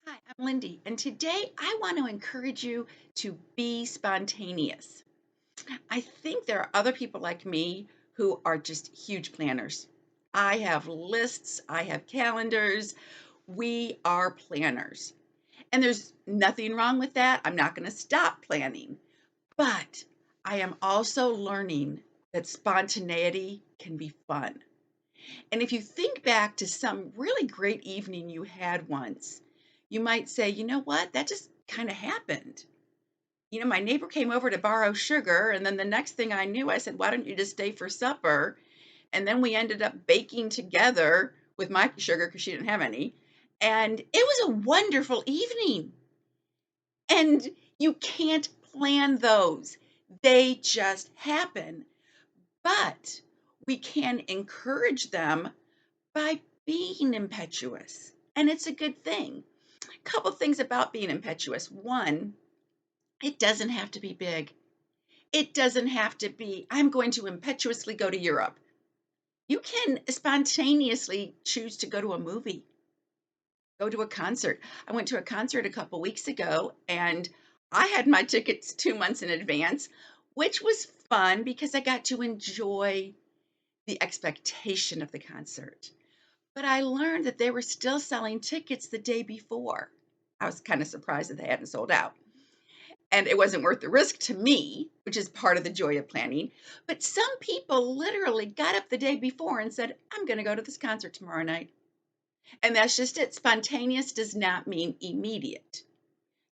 Hi, I'm Lindy, and today I want to encourage you to be spontaneous. I think there are other people like me who are just huge planners. I have lists, I have calendars. We are planners. And there's nothing wrong with that. I'm not going to stop planning. But I am also learning that spontaneity can be fun. And if you think back to some really great evening you had once, you might say, you know what, that just kind of happened. My neighbor came over to borrow sugar, and then the next thing I knew, I said, why don't you just stay for supper? And then we ended up baking together with my sugar because she didn't have any. And it was a wonderful evening. And you can't plan those, they just happen. But we can encourage them by being impetuous. And it's a good thing. A couple things about being impetuous. One, it doesn't have to be big. It doesn't have to be, I'm going to impetuously go to Europe. You can spontaneously choose to go to a movie, go to a concert. I went to a concert a couple weeks ago and I had my tickets 2 months in advance, which was fun because I got to enjoy the expectation of the concert. But I learned that they were still selling tickets the day before. I was kind of surprised that they hadn't sold out. And it wasn't worth the risk to me, which is part of the joy of planning. But some people literally got up the day before and said, I'm going to go to this concert tomorrow night. And that's just it. Spontaneous does not mean immediate.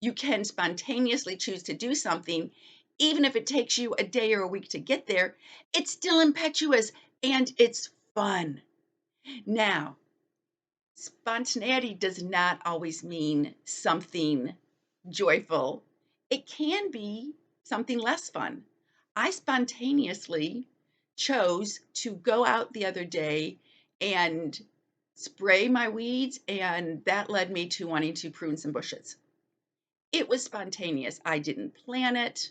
You can spontaneously choose to do something, even if it takes you a day or a week to get there. It's still impetuous and it's fun. Now, spontaneity does not always mean something joyful. It can be something less fun. I spontaneously chose to go out the other day and spray my weeds, and that led me to wanting to prune some bushes. It was spontaneous. I didn't plan it,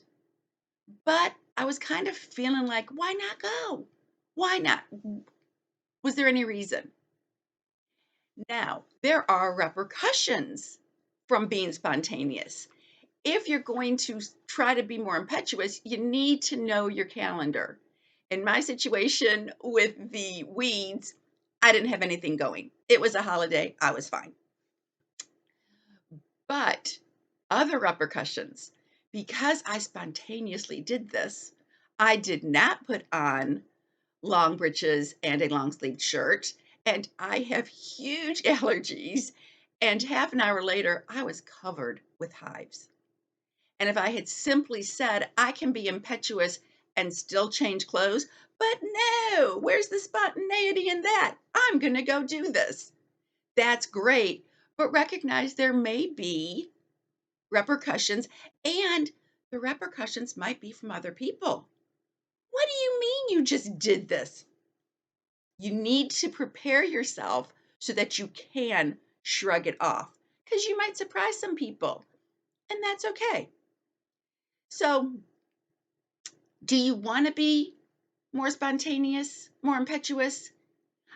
but I was kind of feeling like, why not go? Why not? Was there any reason? Now, there are repercussions from being spontaneous. If you're going to try to be more impetuous, you need to know your calendar. In my situation with the weeds, I didn't have anything going. It was a holiday, I was fine. But other repercussions, because I spontaneously did this, I did not put on long breeches and a long sleeved shirt. And I have huge allergies. And half an hour later, I was covered with hives. And if I had simply said, I can be impetuous and still change clothes, but no, where's the spontaneity in that? I'm going to go do this. That's great. But recognize there may be repercussions, and the repercussions might be from other people. What do you mean you just did this? You need to prepare yourself so that you can shrug it off because you might surprise some people, and that's okay. So, do you want to be more spontaneous, more impetuous?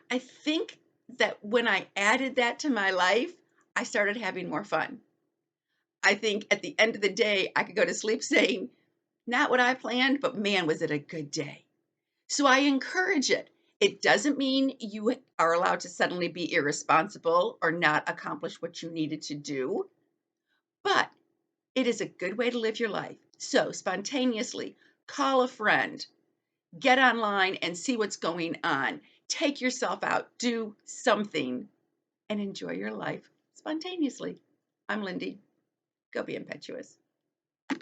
I think that when I added that to my life, I started having more fun. I think at the end of the day, I could go to sleep saying, not what I planned, but man, was it a good day. So I encourage it. It doesn't mean you are allowed to suddenly be irresponsible or not accomplish what you needed to do, but it is a good way to live your life. So spontaneously call a friend, get online and see what's going on. Take yourself out, do something, and enjoy your life spontaneously. I'm Lindy. Go be impetuous.